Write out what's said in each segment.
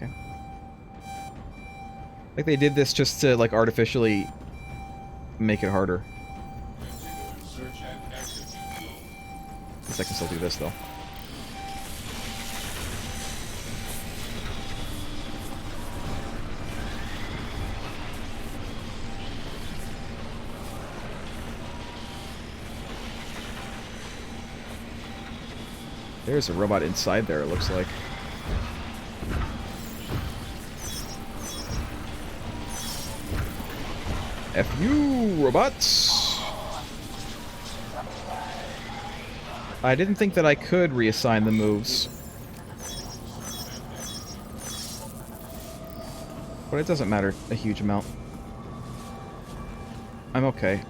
okay. Like they did this just to, like, artificially make it harder. At least I can still do this, though. There's a robot inside there, it looks like. F you, robots! I didn't think that I could reassign the moves. But it doesn't matter a huge amount. I'm okay.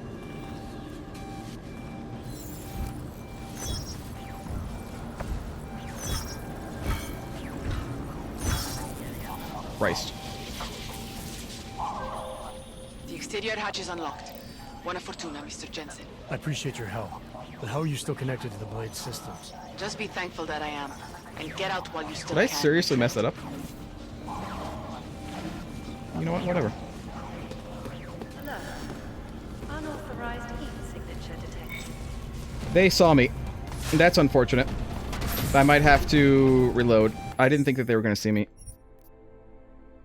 Christ. The exterior hatch is unlocked. Buona fortuna, Mr. Jensen. I appreciate your help, but how are you still connected to the blade systems? Just be thankful that I am, and get out while you still Did I can. seriously mess that up? You know what? Whatever. Hello. Unauthorized heat signature detected. They saw me. That's unfortunate. I might have to reload. I didn't think that they were going to see me.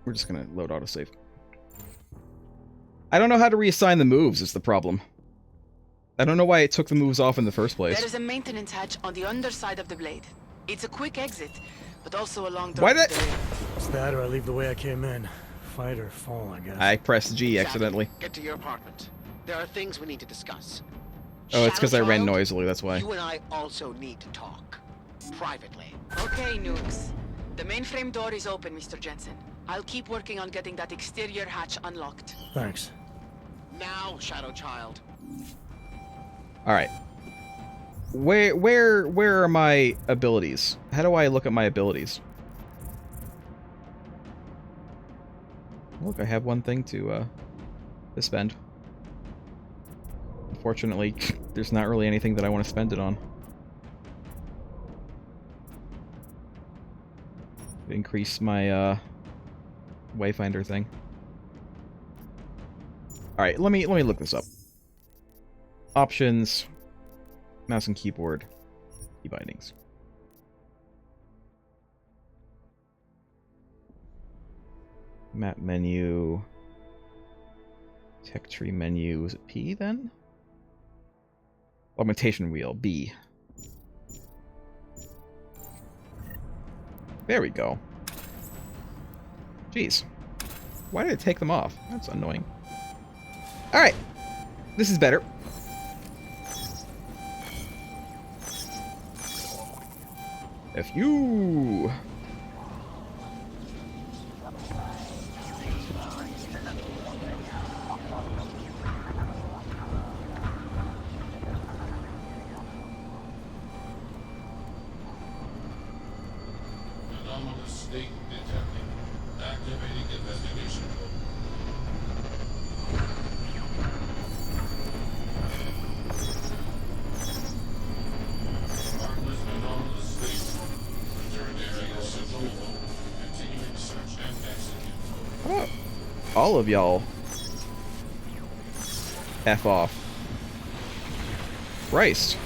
We're just going to load autosave. I don't know how to reassign the moves is the problem. I don't know why it took the moves off in the first place. There is a maintenance hatch on the underside of the blade. It's a quick exit, but also a long Why drop. did It's that or I leave the way I came in. Fight or fall, I guess. I pressed G accidentally. Get to your apartment. There are things we need to discuss. Oh, it's because I ran ShadowChild, noisily, that's why. You and I also need to talk. Privately. Okay, nukes. The mainframe door is open, Mr. Jensen. I'll keep working on getting that exterior hatch unlocked. Thanks. Now, ShadowChild. Alright. Where are my abilities? How do I look at my abilities? Look, I have one thing to spend. Unfortunately, there's not really anything that I want to spend it on. Increase my wayfinder thing. All right, let me look this up. Options, mouse and keyboard, key bindings. Map menu, tech tree menu. Is it P then? Augmentation wheel, B. There we go. Jeez. Why did it take them off? That's annoying. Alright. This is better. F you. Anomalous state detected. Activating investigation code. Marvelous anomalous state. Return area central mode. Continuing search and exit info. How about all of y'all F off? Christ.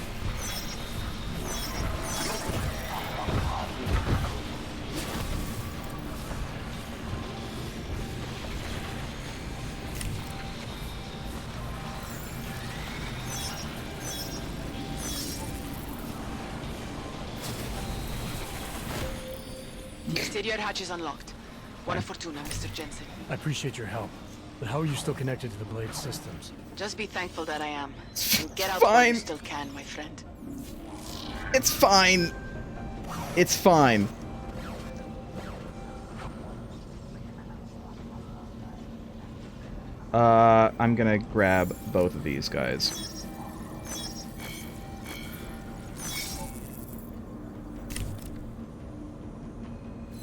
The exterior hatch is unlocked. Buona fortuna, Mr. Jensen. I appreciate your help, but how are you still connected to the blade systems? Just be thankful that I am, and get out Fine. while you still can, my friend. It's fine. It's fine. I'm gonna grab both of these guys.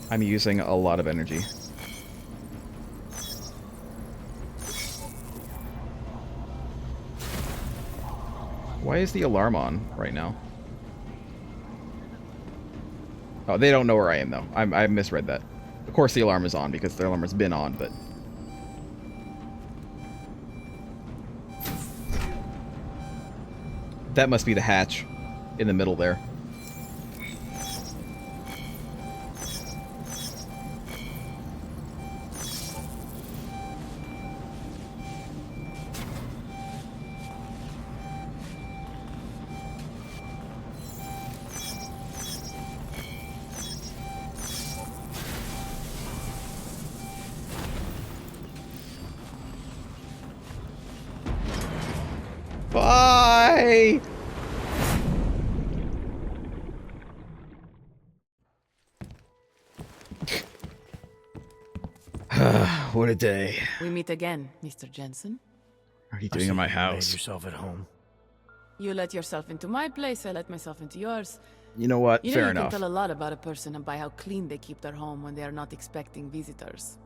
I'm using a lot of energy. Why is the alarm on right now? Oh, they don't know where I am, though. I misread that. Of course the alarm is on because the alarm has been on, but... That must be the hatch in the middle there. Bye! What a day. We meet again, Mr. Jensen. What are you doing in my Made house? yourself at home. You let yourself into my place, I let myself into yours. You know what? You know, Fair you enough. can tell a lot about a person by how clean they keep their home when they are not expecting visitors.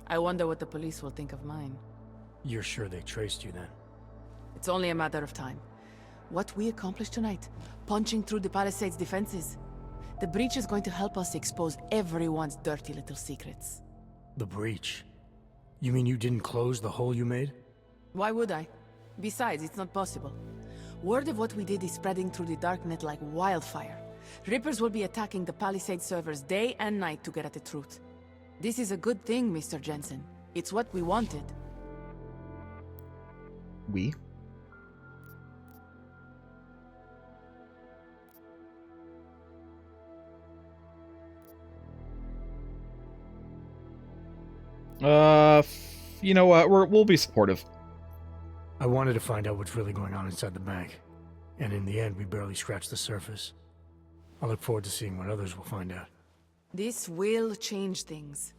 I wonder what the police will think of mine. You're sure they traced you then? It's only a matter of time. What we accomplished tonight, punching through the Palisades' defenses. The breach is going to help us expose everyone's dirty little secrets. The breach? You mean you didn't close the hole you made? Why would I? Besides, it's not possible. Word of what we did is spreading through the darknet like wildfire. Rippers will be attacking the Palisade servers day and night to get at the truth. This is a good thing, Mr. Jensen. It's what we wanted. We? You know what? We'll be supportive. I wanted to find out what's really going on inside the bank. And in the end, we barely scratched the surface. I look forward to seeing what others will find out. This will change things.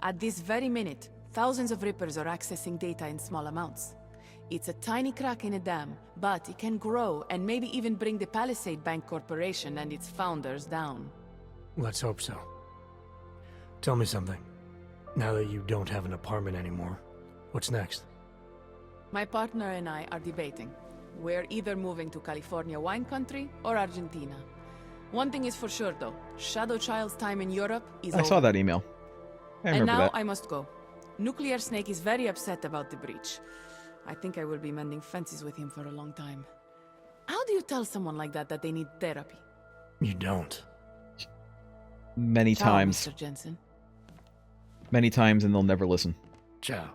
At this very minute, thousands of Rippers are accessing data in small amounts. It's a tiny crack in a dam, but it can grow and maybe even bring the Palisade Bank Corporation and its founders down. Let's hope so. Tell me something. Now that you don't have an apartment anymore, what's next? My partner and I are debating. We're either moving to California wine country or Argentina. One thing is for sure though, ShadowChild's time in Europe is over. I saw that email. I And remember now that. I must go. Nuclear Snake is very upset about the breach. I think I will be mending fences with him for a long time. How do you tell someone like that they need therapy? You don't. Many Ciao, times. Mr. Jensen. Many times, and they'll never listen. Ciao.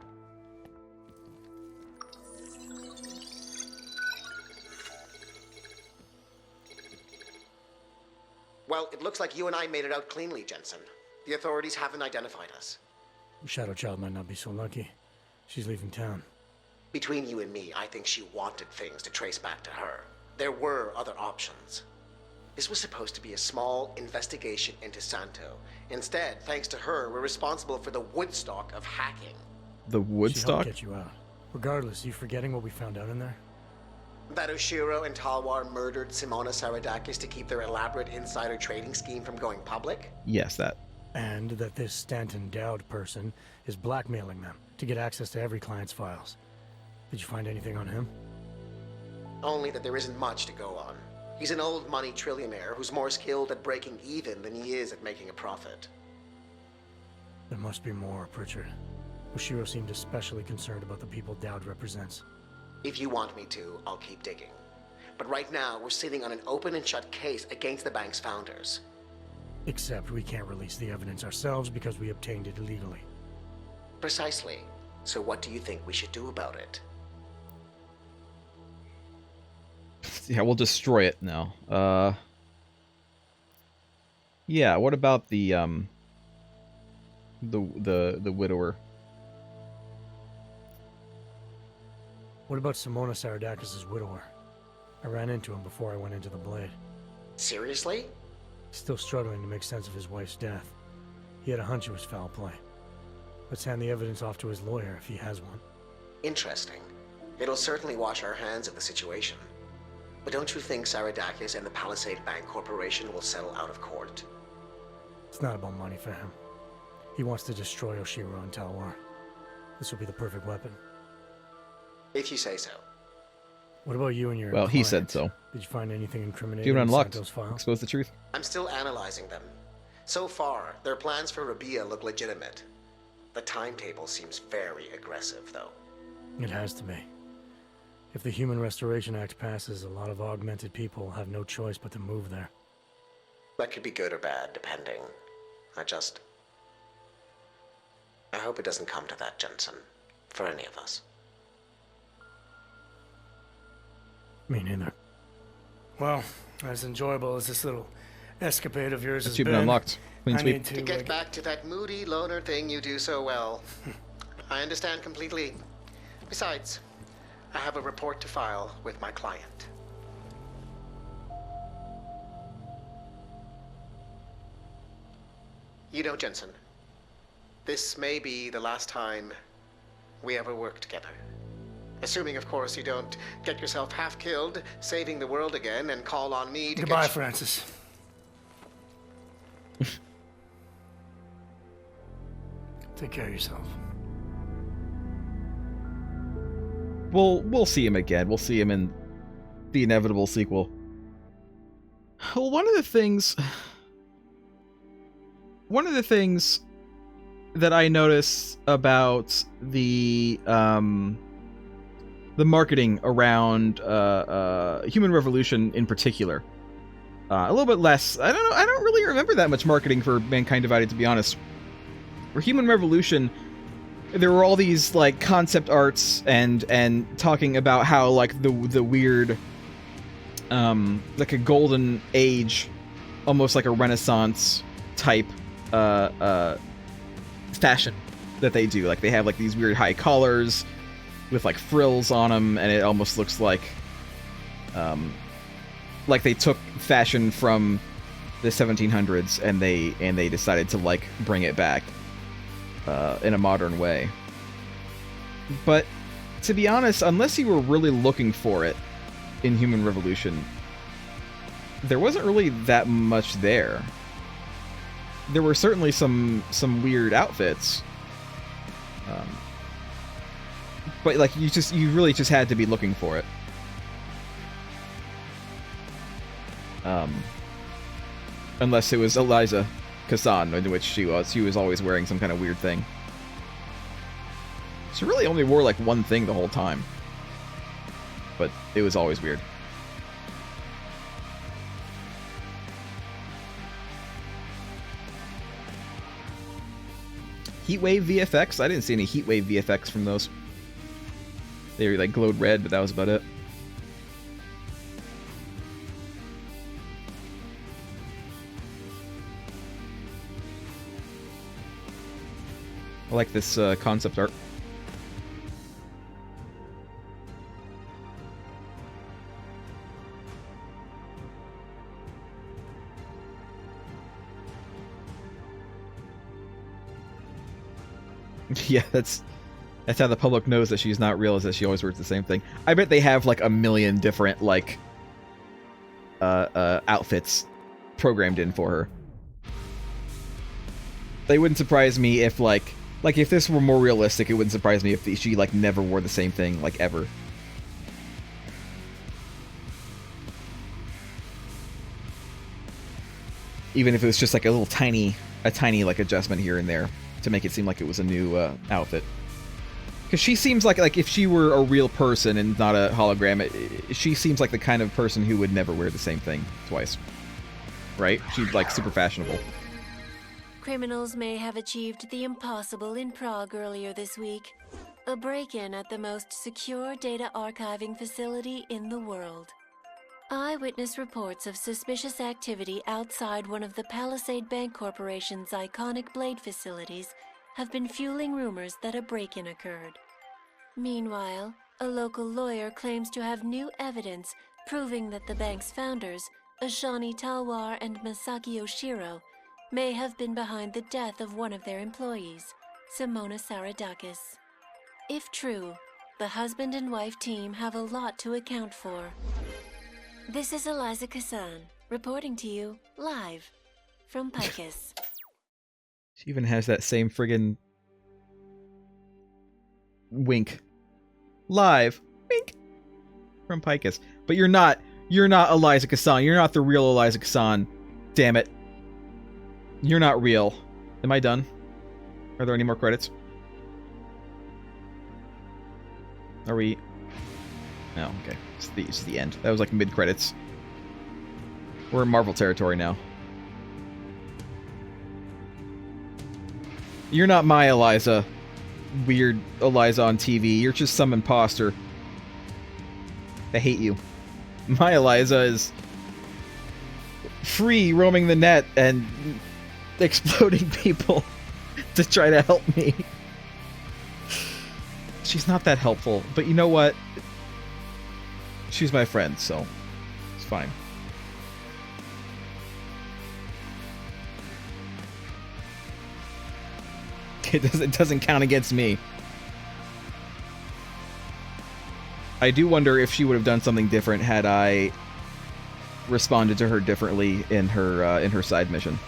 Well, it looks like you and I made it out cleanly, Jensen. The authorities haven't identified us. ShadowChild might not be so lucky. She's leaving town. Between you and me, I think she wanted things to trace back to her. There were other options. This was supposed to be a small investigation into Santo. Instead, thanks to her, we're responsible for the Woodstock of hacking. The She Woodstock? helped get you out. Regardless, you forgetting what we found out in there? That Oshiro and Talwar murdered Simona Saradakis to keep their elaborate insider trading scheme from going public? Yes, that. And that this Stanton Dowd person is blackmailing them to get access to every client's files. Did you find anything on him? Only that there isn't much to go on. He's an old money trillionaire who's more skilled at breaking even than he is at making a profit. There must be more, Pritchard. Oshiro seemed especially concerned about the people Dowd represents. If you want me to, I'll keep digging. But right now, we're sitting on an open and shut case against the bank's founders. Except we can't release the evidence ourselves because we obtained it illegally. Precisely. So what do you think we should do about it? Yeah, we'll destroy it now. Yeah, what about the widower? What about Simona Saradakis' widower? I ran into him before I went into the Blade. Seriously? Still struggling to make sense of his wife's death. He had a hunch it was foul play. Let's hand the evidence off to his lawyer if he has one. Interesting. It'll certainly wash our hands of the situation. But don't you think Saradakis and the Palisade Bank Corporation will settle out of court? It's not about money for him. He wants to destroy Oshiro and Talwar. This will be the perfect weapon. If you say so. What about you and your Well, he client? said so. Did you find anything incriminating Dude in unlocked. Santo's files? Expose the truth. I'm still analyzing them. So far, their plans for Rabia look legitimate. The timetable seems very aggressive, though. It has to be. If the Human Restoration Act passes, a lot of augmented people have no choice but to move there. That could be good or bad, depending. I hope it doesn't come to that, Jensen. For any of us. Me neither. Well, as enjoyable as this little escapade of yours has Achievement been, unlocked. Clean I sweep. need To get back to that moody loner thing you do so well. I understand completely. Besides, I have a report to file with my client. You know, Jensen, this may be the last time we ever work together. Assuming, of course, you don't get yourself half killed, saving the world again, and call on me to Goodbye, get Francis. Take care of yourself. We'll see him again. We'll see him in the inevitable sequel. Well, one of the things that I notice about the marketing around Human Revolution in particular, a little bit less. I don't know. I don't really remember that much marketing for Mankind Divided, to be honest. For Human Revolution, there were all these like concept arts and talking about how like the weird like a golden age, almost like a Renaissance type fashion that they do. Like they have like these weird high collars with like frills on them, and it almost looks like they took fashion from the 1700s and they decided to like bring it back in a modern way. But to be honest, unless you were really looking for it in Human Revolution, there wasn't really that much there. There were certainly some weird outfits, but like you really just had to be looking for it. Unless it was Eliza Kazan, in which she was always wearing some kind of weird thing. She really only wore like one thing the whole time, but it was always weird. Heatwave VFX? I didn't see any Heatwave VFX from those. They were like glowed red, but that was about it. I like this concept art. Yeah, that's how the public knows that she's not real, is that she always wears the same thing. I bet they have like a million different like outfits programmed in for her. They wouldn't surprise me if like if this were more realistic, it wouldn't surprise me if she like never wore the same thing like ever. Even if it was just like a tiny like adjustment here and there to make it seem like it was a new outfit. Because she seems like if she were a real person and not a hologram, she seems like the kind of person who would never wear the same thing twice. Right? She's like super fashionable. Criminals may have achieved the impossible in Prague earlier this week. A break-in at the most secure data archiving facility in the world. Eyewitness reports of suspicious activity outside one of the Palisade Bank Corporation's iconic Blade facilities have been fueling rumors that a break-in occurred. Meanwhile, a local lawyer claims to have new evidence proving that the bank's founders, Ashani Talwar and Masaki Oshiro, may have been behind the death of one of their employees, Simona Saradakis. If true, the husband and wife team have a lot to account for. This is Eliza Kazan, reporting to you live from Picus. She even has that same friggin' wink. Live. Wink. From Picus. But you're not Eliza Kazan. You're not the real Eliza Kazan. Damn it. You're not real. Am I done? Are there any more credits? Are we... No, okay. It's the end. That was like mid-credits. We're in Marvel territory now. You're not my Eliza. Weird Eliza on TV. You're just some imposter. I hate you. My Eliza is free roaming the net and exploding people to try to help me. She's not that helpful, but you know what? She's my friend, so it's fine. It doesn't count against me. I do wonder if she would have done something different had I responded to her differently in her side mission.